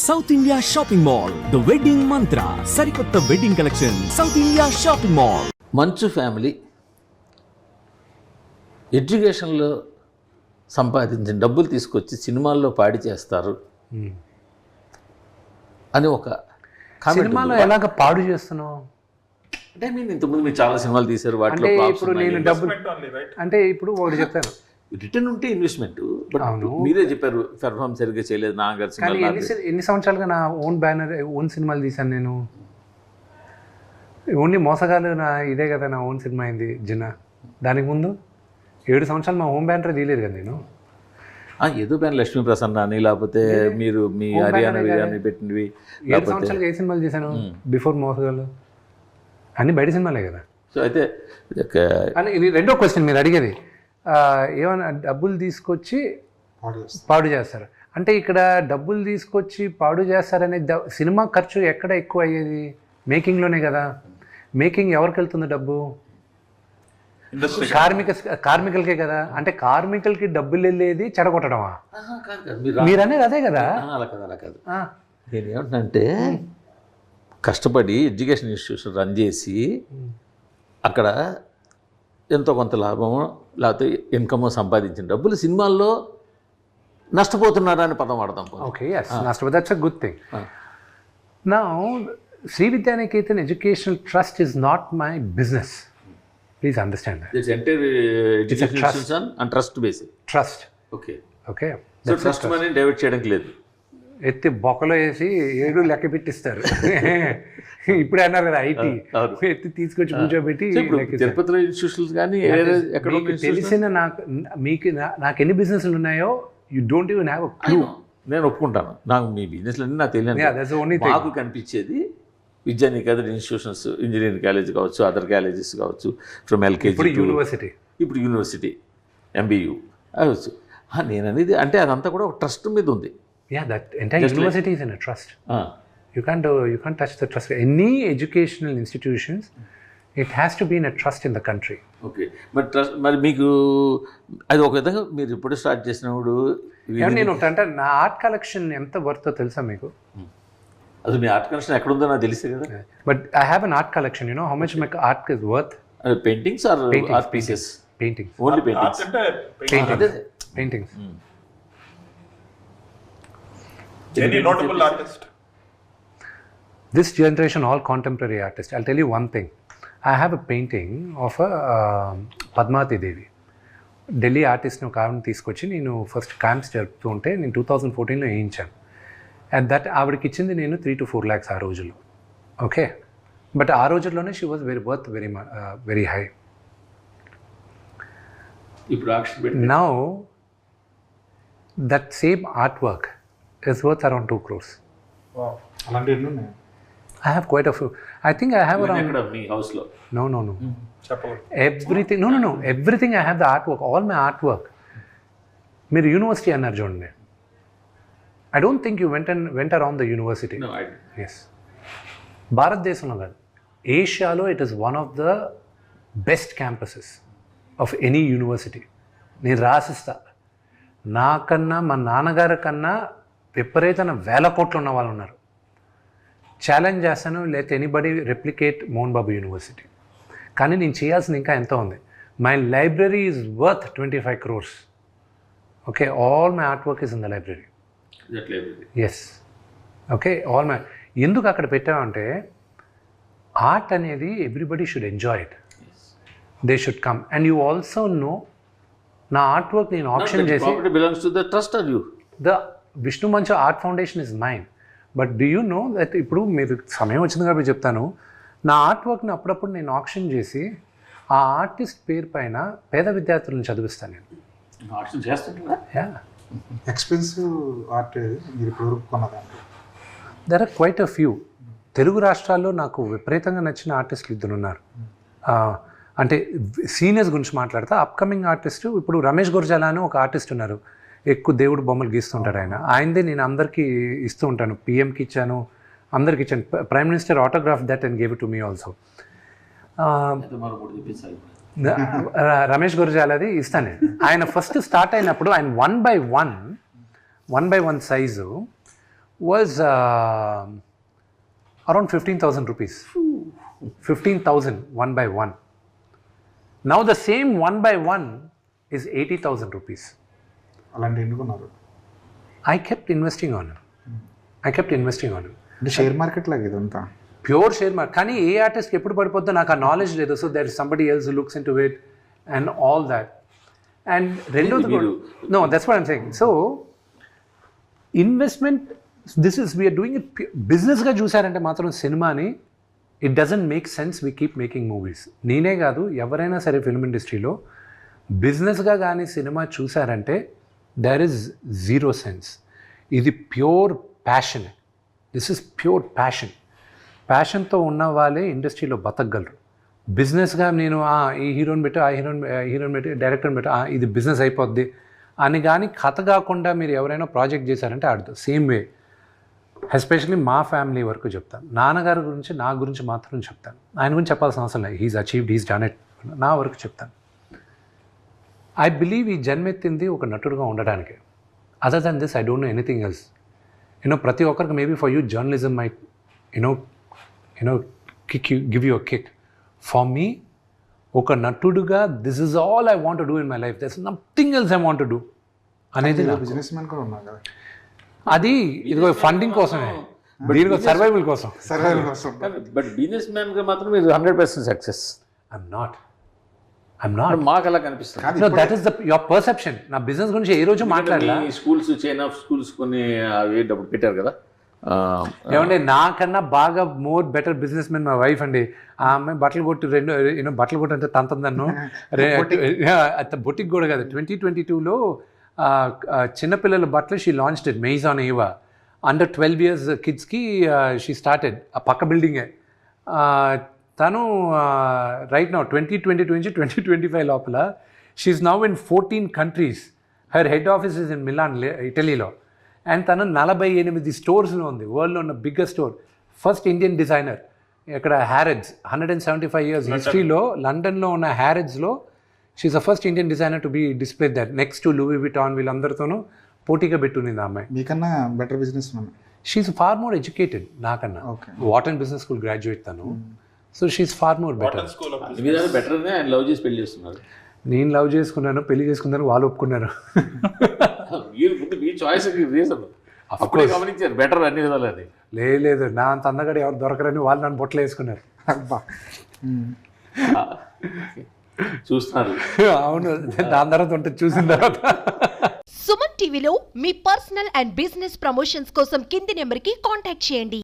South India shopping mall the wedding మంత్ర సరికొత్త wedding collection south India shopping mall. మంచు family ఎడ్యుకేషన్లో సంపాదించిన డబ్బులు తీసుకొచ్చి సినిమాల్లో పాడి చేస్తారు అని ఒక సినిమాలో ఎలాగ పాడు చేస్తున్నావు అంటే మీరు ఇంతకుముందు మీరు చాలా సినిమాలు తీశారు, వాటిలో అంటే flops ఇప్పుడు ఉన్నాయి. నేను డబ్బులు అంటే ఇప్పుడు ఒకటి చెప్తాను, రిటర్న్ ఉంటే ఇన్వెస్ట్మెంట్. బట్ అవును. మీరే చెప్పారు పెర్ఫార్మ్ సరిగ్గా చేయలేదు నాన్నగారు కానీ సినిమా. ఎన్ని సంవత్సరాలుగా నా ఓన్ బ్యానర్ ఓన్ సినిమాలు తీశాను నేను. ఓన్లీ మోసగాలు నా ఇదే కదా నా ఓన్ సినిమా అయింది జిన్నా. దానికి ముందు 7 సంవత్సరాలు మా హోమ్ బ్యానర్ తీయలేదు కదా నేను. ఏదో పైన లక్ష్మీ ప్రసన్న అని లేకపోతే మీరు మీ హర్యానా బిర్యానీ పెట్టినవి 7 సంవత్సరాలుగా ఏ సినిమాలు చేశాను బిఫోర్ మోసగాలు అన్ని బయట సినిమాలే కదా. సో అయితే అని ఇది రెండో క్వశ్చన్ మీరు అడిగేది, ఏమైనా డబ్బులు తీసుకొచ్చి పాడు చేస్తారు అంటే ఇక్కడ డబ్బులు తీసుకొచ్చి పాడు చేస్తారనే సినిమా ఖర్చు ఎక్కడ ఎక్కువ అయ్యేది? మేకింగ్లోనే కదా. మేకింగ్ ఎవరికి వెళ్తుంది డబ్బు? కార్మికులకే కదా. అంటే కార్మికులకి డబ్బులు వెళ్ళేది చెడగొట్టడమా? మీరు అనేది అదే కదా. అలా కాదు నేను ఏమంటున్నానంటే కష్టపడి ఎడ్యుకేషన్ ఇన్స్టిట్యూషన్ రన్ చేసి అక్కడ ఎంతో కొంత లాభమో లేకపోతే ఇన్కమో సంపాదించిన డబ్బులు సినిమాల్లో నష్టపోతున్నారా అని పదం వాడతాం. ఓకే, నష్టపోతే that's a good thing. Now Shri Vidyaniketan educational trust is not my business. Please understand that. It's entire education institution and trust based. Trust. Okay. Okay. So trust money divert చేయడానికి లేదు. ఎత్తి బొక్కలో వేసి 7 లెక్క పెట్టిస్తారు. ఇప్పుడే అన్నారు కదా ఐటీ ఎత్తి తీసుకొచ్చి కూర్చోబెట్టి తిరుపతిలో ఇన్స్టిట్యూషన్స్ కానీ ఎక్కడ తెలిసిన నాకు ఎన్ని బిజినెస్లు ఉన్నాయో you don't even have a clue. నేను ఒప్పుకుంటాను, నాకు మీ బిజినెస్లు అన్నీ నాకు తెలియదు. నాకు కనిపించేది విద్యానికేతన్ ఇన్స్టిట్యూషన్స్, ఇంజనీరింగ్ కాలేజ్ కావచ్చు, అదర్ కాలేజెస్ కావచ్చు, ఫ్రమ్ ఎల్కేజీ ఇప్పుడు యూనివర్సిటీ ఎంబీయూ అవచ్చు. నేను అనేది అంటే అదంతా కూడా ఒక ట్రస్ట్ మీద ఉంది. University is in a trust. You can't touch the trust. Any educational institutions it has to be in a trust in the country. Okay, మరి ట్రస్ట్ మరి మీకు అది ఒక విధంగా మీరు ఇప్పుడు స్టార్ట్ చేసినప్పుడు నేను అంటే నా ఆర్ట్ కలెక్షన్ ఎంత వర్తో తెలుసా మీకు? అది మీ ఆర్ట్ కలెక్షన్ ఎక్కడ ఉందో నాకు తెలిసే కదా. But I have an art collection. You know how much my art is worth? Paintings or art pieces? Paintings. Only paintings. Paintings. Any notable artist? This generation all contemporary artists. I'll tell you one thing. I have a painting of a Padmavati Devi. Delhi ఆర్టిస్ట్ని ఒక ఆవిడని తీసుకొచ్చి నేను first camps జరుపుతూ ఉంటే నేను 2014లో వేయించాను. And that ఆవిడకి ఇచ్చింది నేను 3 to 4 lakhs ఆ రోజుల్లో. ఓకే, బట్ ఆ రోజుల్లోనే she was very high. Now that same art work is worth around 2 crores. Wow. అలాంటి ఎన్ని ఉన్నాయి? I have quite a few. I think I have around... మీ హౌస్లో? No. చెప్పండి. Everything. No. Everything I have the artwork. All my artwork. మీరు university అన్నారు చూడండి. I don't think you went around the university. No, I didn't. Yes. భారతదేశంలో కాదు, ఏషియాలో it is one of the best campuses of any university. నేను రాసిస్తా, నాకన్నా మా నాన్నగారి కన్నా విపరీతమైన 1000 కోట్లు ఉన్న వాళ్ళు ఉన్నారు. ఛాలెంజ్ చేస్తాను, లేకపోతే anybody replicate Mohan Babu university. కానీ నేను చేయాల్సింది ఇంకా ఎంతో ఉంది. My library is worth 25 crores. Okay, all my art work is in the library. Yes. Okay, all my. ఎందుకు అక్కడ పెట్టామంటే ఆర్ట్ అనేది everybody should enjoy it. They should come and you also know నా ఆర్ట్ వర్క్ నేను option చేసి the Vishnu Manchu art foundation is mine. But do you know that ఇప్పుడు మీరు సమయం వచ్చింది కాబట్టి చెప్తాను, నా ఆర్ట్ వర్క్ని అప్పుడప్పుడు నేను ఆప్షన్ చేసి ఆ ఆర్టిస్ట్ పేరు పైన పేద విద్యార్థులను చదివిస్తాను నేను. ఎక్స్పెన్సివ్ ఆర్ట్ మీరు ఇప్పుడు కొన్నదాంట్లో there are quite a few. Telugu రాష్ట్రాల్లో నాకు విపరీతంగా నచ్చిన ఆర్టిస్టులు 2 ఉన్నారు. అంటే సీనియర్స్ గురించి మాట్లాడతా. అప్కమింగ్ ఆర్టిస్టు ఇప్పుడు రమేష్ గుర్జాలా అని ఒక ఆర్టిస్ట్ ఉన్నారు, ఎక్కువ దేవుడు బొమ్మలు గీస్తుంటాడు ఆయన. ఆయనదే నేను అందరికీ ఇస్తూ ఉంటాను. పిఎంకి ఇచ్చాను, అందరికి ఇచ్చాను. Prime minister autograph that and gave it to me also. Ramesh గురజాలది ఇస్తాను. ఆయన ఫస్ట్ స్టార్ట్ అయినప్పుడు ఆయన 1 by 1 size was around 15,000 rupees. 15,000 one by one. Now the same one by one is 80,000 rupees. అలాంటి ఎన్నుకున్నారు I kept investing on it. అంటే share market లాగా ఇదంతా ప్యూర్ షేర్ మార్కెట్. కానీ ఏ ఆర్టిస్ట్కి ఎప్పుడు పడిపోద్దో నాకు ఆ నాలెడ్జ్ లేదు. So there is somebody else looks in to it and all that. And రెండోది no that's what I'm saying. So investment this is we're doing it బిజినెస్గా చూసారంటే మాత్రం సినిమాని it doesn't make sense we keep making movies. నేనే కాదు ఎవరైనా సరే film ఇండస్ట్రీలో బిజినెస్గా కానీ సినిమా చూసారంటే దేర్ ఇస్ జీరో సెన్స్. ఇది pure passion. This is pure passion. ప్యాషన్తో ఉన్న వాళ్ళే ఇండస్ట్రీలో బతకగలరు. బిజినెస్గా నేను ఈ హీరోని పెట్టి హీరోని పెట్టి డైరెక్టర్ని పెట్టి ఇది బిజినెస్ అయిపోద్ది అని కానీ కథ కాకుండా మీరు ఎవరైనా ప్రాజెక్ట్ చేశారంటే ఆడదు. సేమ్ వే ఎస్పెషల్లీ మా ఫ్యామిలీ వరకు చెప్తాను. నాన్నగారి గురించి నా గురించి మాత్రం చెప్తాను. ఆయన గురించి చెప్పాల్సిన అవసరం లేదు. He's achieved, he's done it. నా వరకు చెప్తాను. ఐ బిలీవ్ ఈ జన్మెత్తింది ఒక నటుడుగా ఉండడానికి. Other than this I don't know anything else. ప్రతి ఒక్కరికి maybe for you journalism might give you a kick. For me ఒక నటుడుగా this is all I want to do in my life. There is nothing else I want to do అనేది businessman కూడా ఉన్నారు కదా. అది ఇదిగో funding కోసమే, దీనికో సర్వైవల్ కోసం. బట్ బిజినెస్ మ్యాన్గా మాత్రం మీరు 100% సక్సెస్. I'm not. మాకు అలా కనిపిస్తుంది. That is your perception. నా బిజినెస్ గురించి ఏ రోజు మాట్లాడలా. స్కూల్స్ చైన్ ఆఫ్ స్కూల్స్ కొన్ని అవి డబ్బులు పెట్టారు కదా. ఏమంటే నాకన్నా బాగా మోర్ బెటర్ బిజినెస్ మెన్ మా వైఫ్ అండి. ఆ అమ్మాయి బట్టలు కొట్టి బట్టలు కొట్టి అంటే తంతందన్ను బొటిక్ కూడా కదా. 2022లో చిన్నపిల్లల బట్టలు she launched it Maison on Ava. Under 12 years కిడ్స్కి షీ స్టార్టెడ్. ఆ పక్క బిల్డింగే. తను రైట్ నౌ 2022 నుంచి 2025 లోపల she's now in 14 countries. Her head office is in Milan, ఇటలీలో. అండ్ తను 48 స్టోర్స్లో ఉంది. వరల్డ్లో ఉన్న biggest store. First Indian designer. ఇక్కడ హ్యారెడ్స్ 175 years హిస్టరీలో లండన్లో ఉన్న హ్యారెడ్స్లో she's the first Indian designer to be display that next to Louis Vuitton. వీళ్ళందరితోనూ పోటీగా పెట్టునింది ఆ అమ్మాయి. మీకన్నా better businessman. She's far more educated నాకన్నా. వాటన్ బిజినెస్ స్కూల్ గ్రాడ్యుయేట్ తను. So she is far more better. బెటర్నే ఆయన లవ్ చేసి పెళ్లి చేస్తున్నారు. నేను లవ్ చేసుకున్నాను, పెళ్లి చేసుకున్నాను, వాళ్ళు ఒప్పుకున్నారు. మీ చాయిస్ రీజన్ గమనించారు బెటర్ అన్ని విధాలని. లేదు నా అంత అందగాడు ఎవరు దొరకరని వాళ్ళు నన్ను బొట్టలు వేసుకున్నారు. చూస్తున్నారు. అవును, దాని తర్వాత ఉంటుంది చూసిన తర్వాత. సుమన్ టీవీలో మీ పర్సనల్ అండ్ బిజినెస్ ప్రమోషన్స్ కోసం కింది నెంబర్కి కాంటాక్ట్ చేయండి.